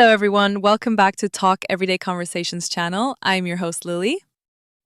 Hello, everyone. Welcome back to Talk Everyday Conversations channel. I'm your host, Lily.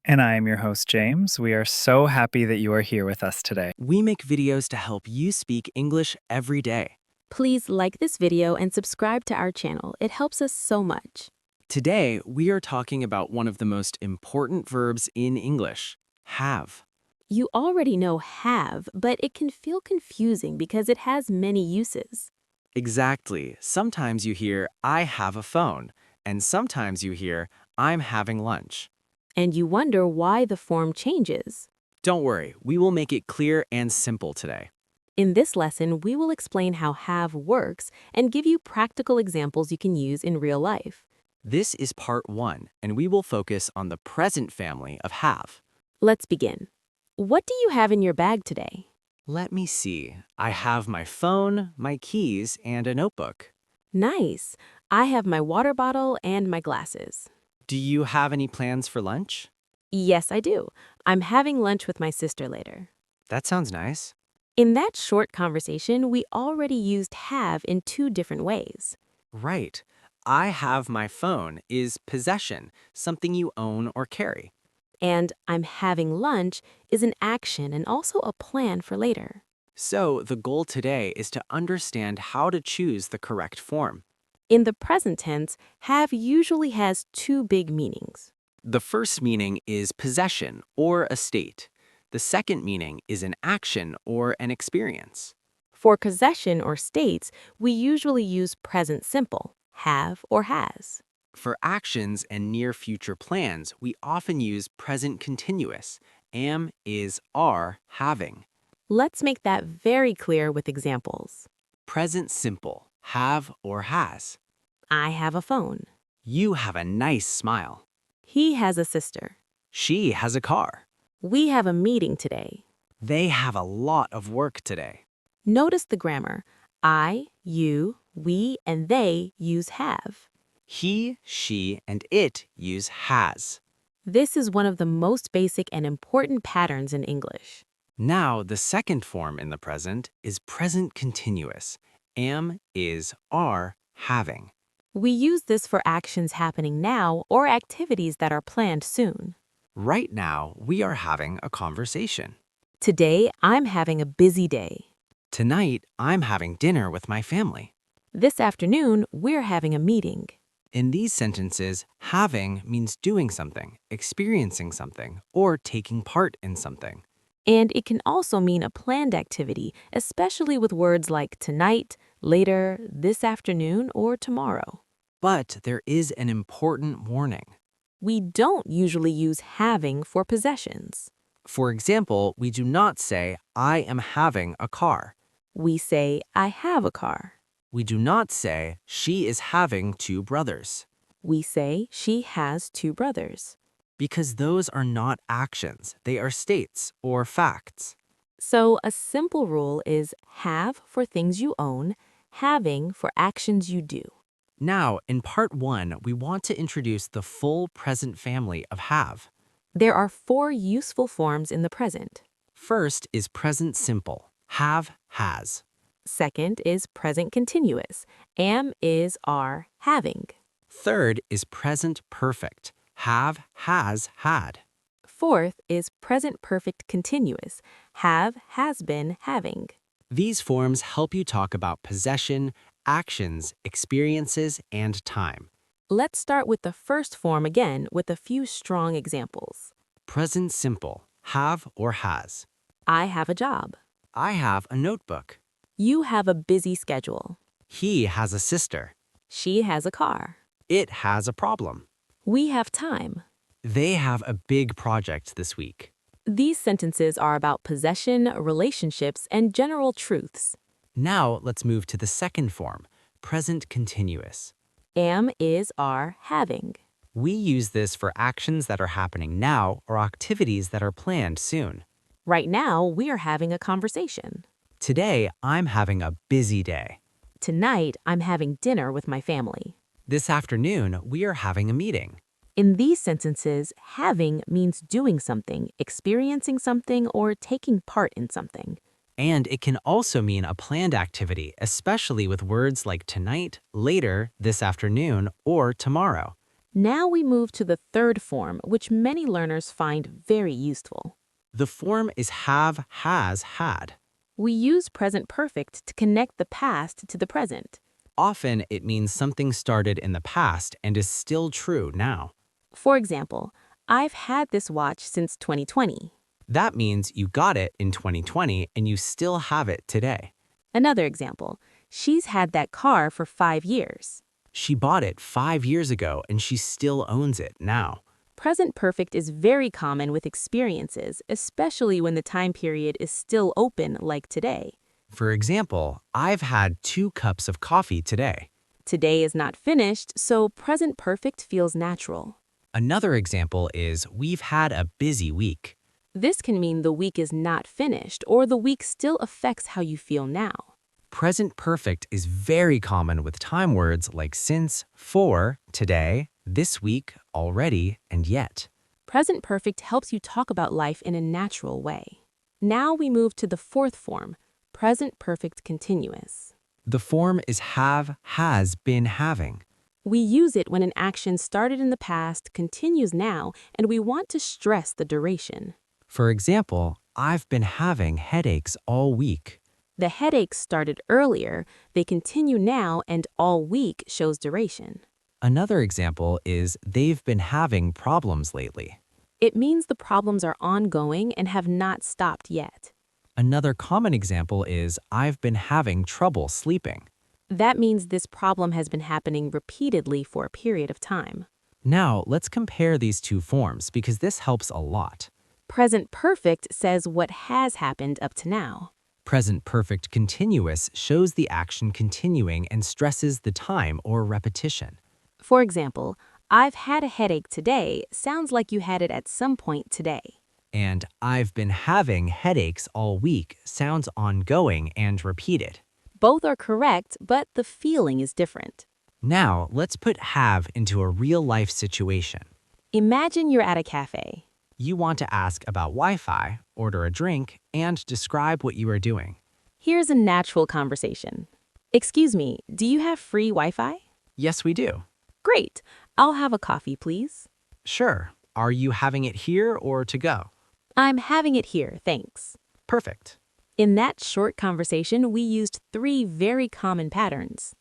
And I am your host, James. We are so happy that you are here with us today. We make videos to help you speak English every day. Please like this video and subscribe to our channel. It helps us so much. Today, we are talking about one of the most important verbs in English, have. You already know have, but it can feel confusing because it has many uses. Exactly. Sometimes you hear, I have a phone, and sometimes you hear, I'm having lunch. And you wonder why the form changes. Don't worry, we will make it clear and simple today. In this lesson, we will explain how have works and give you practical examples you can use in real life. This is part 1, and we will focus on the present family of have. Let's begin. What do you have in your bag today? Let me see. I have my phone, my keys, and a notebook. Nice. I have my water bottle and my glasses. Do you have any plans for lunch? Yes, I do. I'm having lunch with my sister later. That sounds nice. In that short conversation, we already used have in two different ways. Right. I have my phone is possession, something you own or carry. And I'm having lunch is an action and also a plan for later. So the goal today is to understand how to choose the correct form. In the present tense, have usually has two big meanings. The first meaning is possession or a state. The second meaning is an action or an experience. For possession or states, we usually use present simple, have or has. For actions and near future plans, we often use present continuous, am, is, are, having. Let's make that very clear with examples. Present simple, have or has. I have a phone. You have a nice smile. He has a sister. She has a car. We have a meeting today. They have a lot of work today. Notice the grammar. I, you, we, and they use have. He, she, and it use has. This is one of the most basic and important patterns in English. Now, the second form in the present is present continuous. Am, is, are, having. We use this for actions happening now or activities that are planned soon. Right now, we are having a conversation. Today, I'm having a busy day. Tonight, I'm having dinner with my family. This afternoon, we're having a meeting. In these sentences, having means doing something, experiencing something, or taking part in something. And it can also mean a planned activity, especially with words like tonight, later, this afternoon, or tomorrow. But there is an important warning. We don't usually use having for possessions. For example, we do not say, I am having a car. We say, I have a car. We do not say, she is having 2 brothers. We say, she has 2 brothers. Because those are not actions, they are states or facts. So a simple rule is have for things you own, having for actions you do. Now, in part 1, we want to introduce the full present family of have. There are 4 useful forms in the present. First is present simple, have, has. Second is present continuous, am, is, are, having. Third is present perfect, have, has, had. Fourth is present perfect continuous, have, has been, having. These forms help you talk about possession, actions, experiences, and time. Let's start with the first form again with a few strong examples. Present simple, have or has. I have a job. I have a notebook. You have a busy schedule. He has a sister. She has a car. It has a problem. We have time. They have a big project this week. These sentences are about possession, relationships, and general truths. Now let's move to the second form, present continuous. Am, is, are, having. We use this for actions that are happening now or activities that are planned soon. Right now, we are having a conversation. Today, I'm having a busy day. Tonight, I'm having dinner with my family. This afternoon, we are having a meeting. In these sentences, having means doing something, experiencing something, or taking part in something. And it can also mean a planned activity, especially with words like tonight, later, this afternoon, or tomorrow. Now we move to the third form, which many learners find very useful. The form is have, has, had. We use present perfect to connect the past to the present. Often, it means something started in the past and is still true now. For example, I've had this watch since 2020. That means you got it in 2020 and you still have it today. Another example, she's had that car for 5 years. She bought it 5 years ago and she still owns it now. Present perfect is very common with experiences, especially when the time period is still open like today. For example, I've had 2 cups of coffee today. Today is not finished, so present perfect feels natural. Another example is we've had a busy week. This can mean the week is not finished or the week still affects how you feel now. Present perfect is very common with time words like since, for, today, this week, already, and yet. Present perfect helps you talk about life in a natural way. Now we move to the fourth form, present perfect continuous. The form is have, has, been having. We use it when an action started in the past, continues now, and we want to stress the duration. For example, I've been having headaches all week. The headaches started earlier, they continue now, and all week shows duration. Another example is they've been having problems lately. It means the problems are ongoing and have not stopped yet. Another common example is I've been having trouble sleeping. That means this problem has been happening repeatedly for a period of time. Now, let's compare these two forms because this helps a lot. Present perfect says what has happened up to now. Present perfect continuous shows the action continuing and stresses the time or repetition. For example, I've had a headache today sounds like you had it at some point today. And I've been having headaches all week sounds ongoing and repeated. Both are correct, but the feeling is different. Now, let's put have into a real-life situation. Imagine you're at a cafe. You want to ask about Wi-Fi, order a drink, and describe what you are doing. Here's a natural conversation. Excuse me, do you have free Wi-Fi? Yes, we do. Great. I'll have a coffee, please. Sure. Are you having it here or to go? I'm having it here, thanks. Perfect. In that short conversation, we used 3 very common patterns.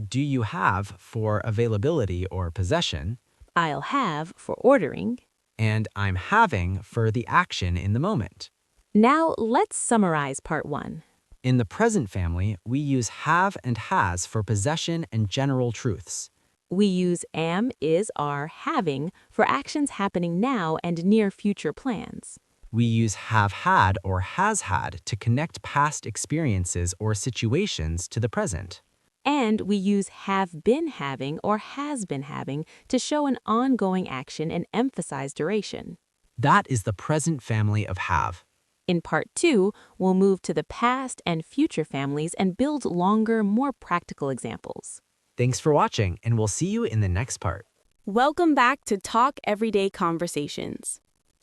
Do you have for availability or possession, I'll have for ordering. and I'm having for the action in the moment. Now let's summarize part 1. In the present family, we use have and has for possession and general truths. We use am, is, are, having for actions happening now and near future plans. We use have had or has had to connect past experiences or situations to the present. And we use have been having or has been having to show an ongoing action and emphasize duration. That is the present family of have. In part 2, we'll move to the past and future families and build longer, more practical examples. Thanks for watching, and we'll see you in the next part. Welcome back to Talk Everyday Conversations.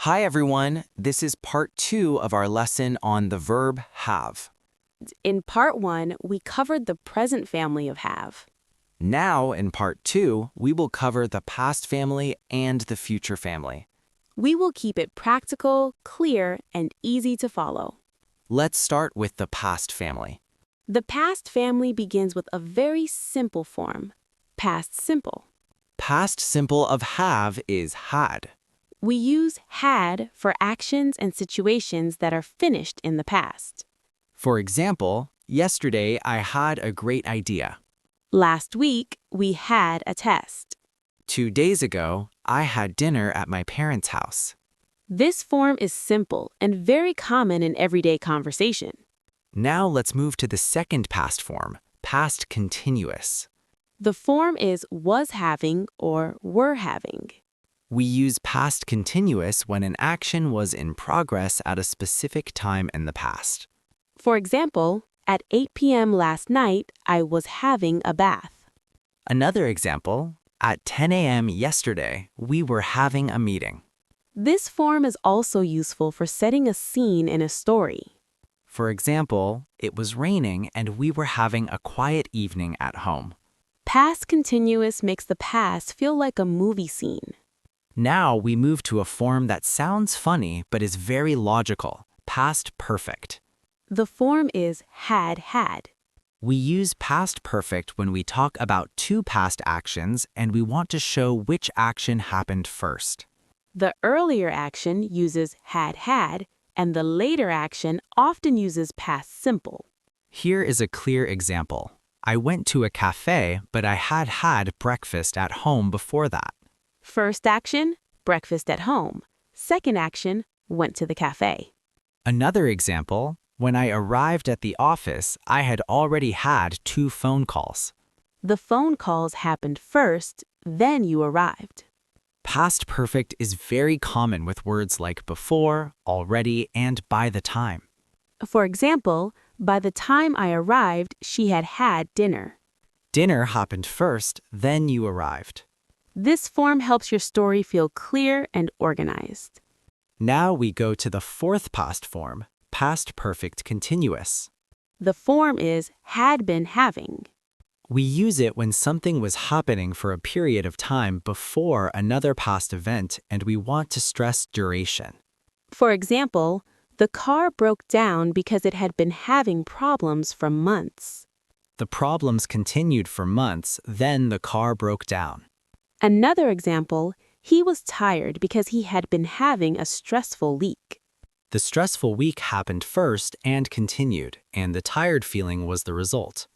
Hi everyone, this is part 2 of our lesson on the verb have. In part 1, we covered the present family of have. Now in part 2, we will cover the past family and the future family. We will keep it practical, clear, and easy to follow. Let's start with the past family. The past family begins with a very simple form, past simple. Past simple of have is had. We use had for actions and situations that are finished in the past. For example, yesterday I had a great idea. Last week, we had a test. 2 days ago, I had dinner at my parents' house. This form is simple and very common in everyday conversation. Now let's move to the second past form, past continuous. The form is was having or were having. We use past continuous when an action was in progress at a specific time in the past. For example, at 8 p.m. last night, I was having a bath. Another example, at 10 a.m. yesterday, we were having a meeting. This form is also useful for setting a scene in a story. For example, it was raining and we were having a quiet evening at home. Past continuous makes the past feel like a movie scene. Now we move to a form that sounds funny but is very logical, past perfect. The form is had. We use past perfect when we talk about two past actions and we want to show which action happened first. The earlier action uses had, and the later action often uses past simple. Here is a clear example. I went to a cafe, but I had breakfast at home before that. First action, breakfast at home. Second action, went to the cafe. Another example, when I arrived at the office, I had already had 2 phone calls. The phone calls happened first, then you arrived. Past perfect is very common with words like before, already, and by the time. For example, by the time I arrived, she had had dinner. Dinner happened first, then you arrived. This form helps your story feel clear and organized. Now we go to the fourth past form, past perfect continuous. The form is had been having. We use it when something was happening for a period of time before another past event and we want to stress duration. For example, the car broke down because it had been having problems for months. The problems continued for months, then the car broke down. Another example, he was tired because he had been having a stressful week. The stressful week happened first and continued, and the tired feeling was the result.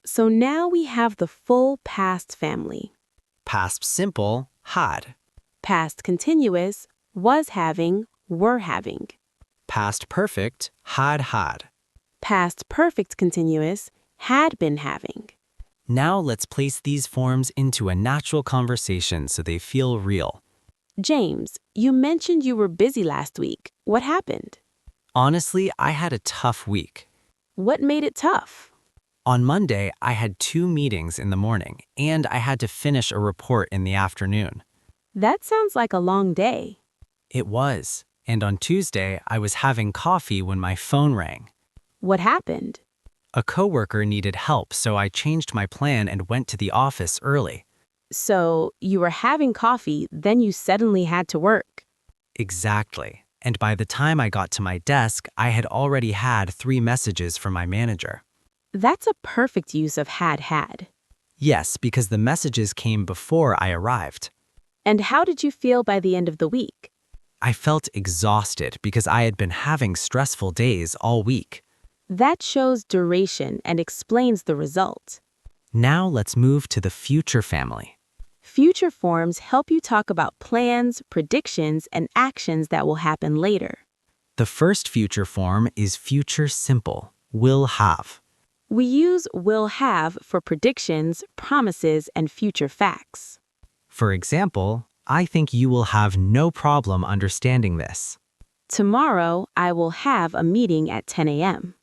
So now we have the full past family. Past simple, had. Past continuous, was having, were having. Past perfect, had. Past perfect continuous, had been having. Now let's place these forms into a natural conversation so they feel real. James, you mentioned you were busy last week. What happened? Honestly, I had a tough week. What made it tough? On Monday, I had 2 meetings in the morning, and I had to finish a report in the afternoon. That sounds like a long day. It was, and on Tuesday, I was having coffee when my phone rang. What happened? A coworker needed help, so I changed my plan and went to the office early. So, you were having coffee, then you suddenly had to work. Exactly. And by the time I got to my desk, I had already had 3 messages from my manager. That's a perfect use of had. Yes, because the messages came before I arrived. And how did you feel by the end of the week? I felt exhausted because I had been having stressful days all week. That shows duration and explains the result. Now let's move to the future family. Future forms help you talk about plans, predictions, and actions that will happen later. The first future form is future simple, will have. We use will have for predictions, promises, and future facts. For example, I think you will have no problem understanding this. Tomorrow, I will have a meeting at 10 a.m.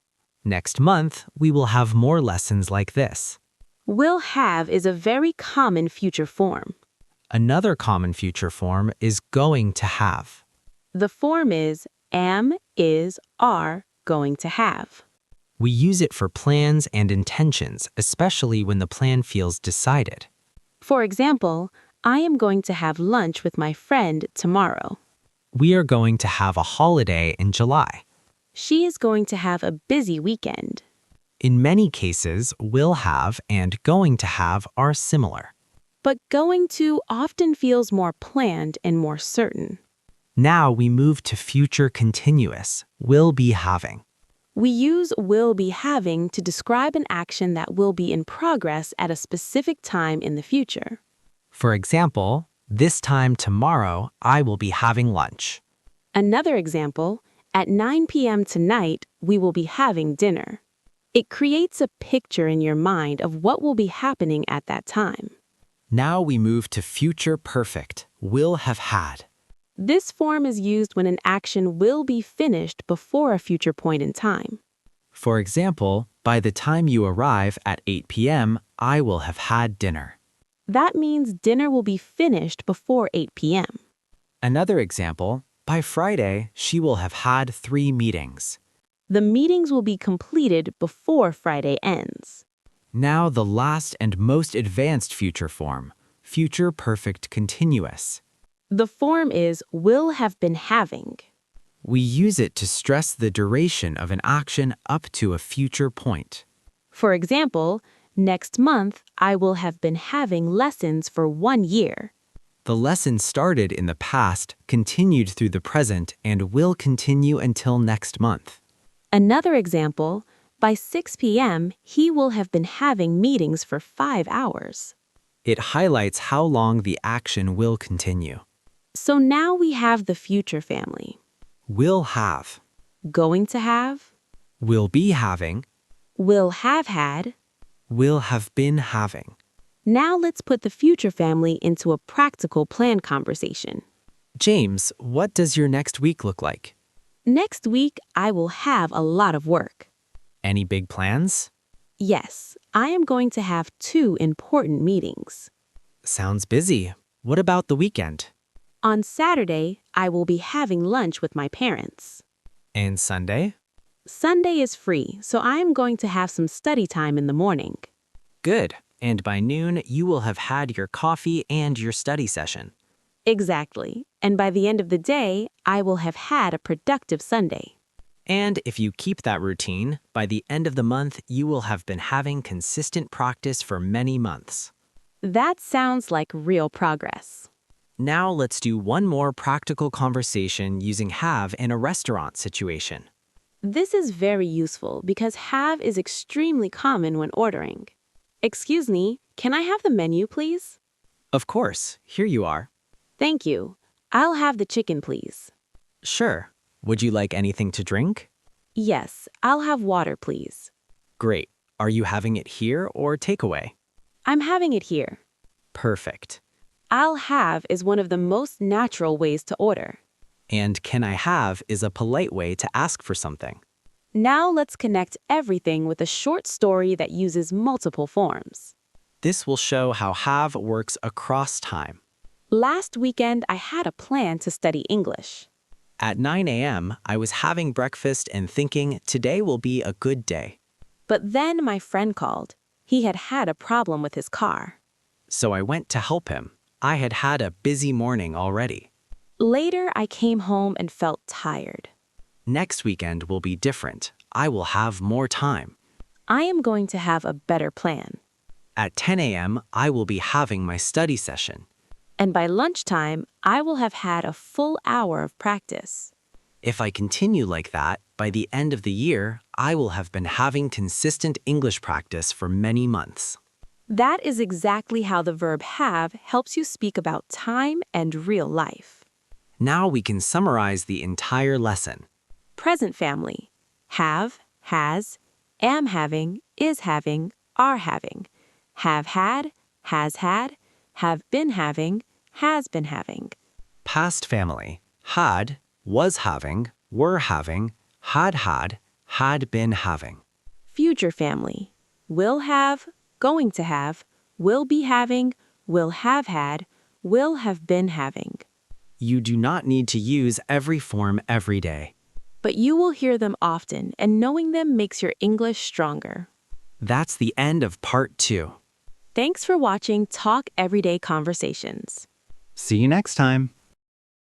Next month, we will have more lessons like this. Will have is a very common future form. Another common future form is going to have. The form is am, is, are going to have. We use it for plans and intentions, especially when the plan feels decided. For example, I am going to have lunch with my friend tomorrow. We are going to have a holiday in July. She is going to have a busy weekend. In many cases, will have and going to have are similar. But going to often feels more planned and more certain. Now we move to future continuous, will be having. We use will be having to describe an action that will be in progress at a specific time in the future. For example, this time tomorrow, I will be having lunch. Another example, at 9 p.m. tonight, we will be having dinner. It creates a picture in your mind of what will be happening at that time. Now we move to future perfect, will have had. This form is used when an action will be finished before a future point in time. For example, by the time you arrive at 8 p.m., I will have had dinner. That means dinner will be finished before 8 p.m. Another example, by Friday, she will have had 3 meetings. The meetings will be completed before Friday ends. Now the last and most advanced future form, future perfect continuous. The form is will have been having. We use it to stress the duration of an action up to a future point. For example, next month I will have been having lessons for 1 year. The lesson started in the past, continued through the present, and will continue until next month. Another example, by 6 p.m., he will have been having meetings for 5 hours. It highlights how long the action will continue. So now we have the future family. Will have, Going to have, will be having, will have had. will have been having. Now let's put the future family into a practical plan conversation. James, what does your next week look like? Next week, I will have a lot of work. Any big plans? Yes, I am going to have 2 important meetings. Sounds busy. What about the weekend? On Saturday, I will be having lunch with my parents. And Sunday? Sunday is free, so I am going to have some study time in the morning. Good. And by noon, you will have had your coffee and your study session. Exactly. And by the end of the day, I will have had a productive Sunday. And if you keep that routine, by the end of the month, you will have been having consistent practice for many months. That sounds like real progress. Now let's do one more practical conversation using have in a restaurant situation. This is very useful because have is extremely common when ordering. Excuse me, can I have the menu, please? Of course, here you are. Thank you. I'll have the chicken, please. Sure. Would you like anything to drink? Yes, I'll have water, please. Great. Are you having it here or takeaway? I'm having it here. Perfect. I'll have is one of the most natural ways to order. And can I have is a polite way to ask for something. Now let's connect everything with a short story that uses multiple forms. This will show how have works across time. Last weekend, I had a plan to study English. At 9 a.m., I was having breakfast and thinking today will be a good day. But then my friend called. He had had a problem with his car. So I went to help him. I had had a busy morning already. Later, I came home and felt tired. Next weekend will be different. I will have more time. I am going to have a better plan. At 10 a.m., I will be having my study session. And by lunchtime, I will have had a full hour of practice. If I continue like that, by the end of the year, I will have been having consistent English practice for many months. That is exactly how the verb have helps you speak about time and real life. Now we can summarize the entire lesson. Present family. Have, has, am having, is having, are having. Have had, has had, have been having, has been having. Past family. Had, was having, were having, had been having. Future family. Will have, going to have, will be having, will have had, will have been having. You do not need to use every form every day. But you will hear them often, and knowing them makes your English stronger. That's the end of part 2. Thanks for watching Talk Everyday Conversations. See you next time.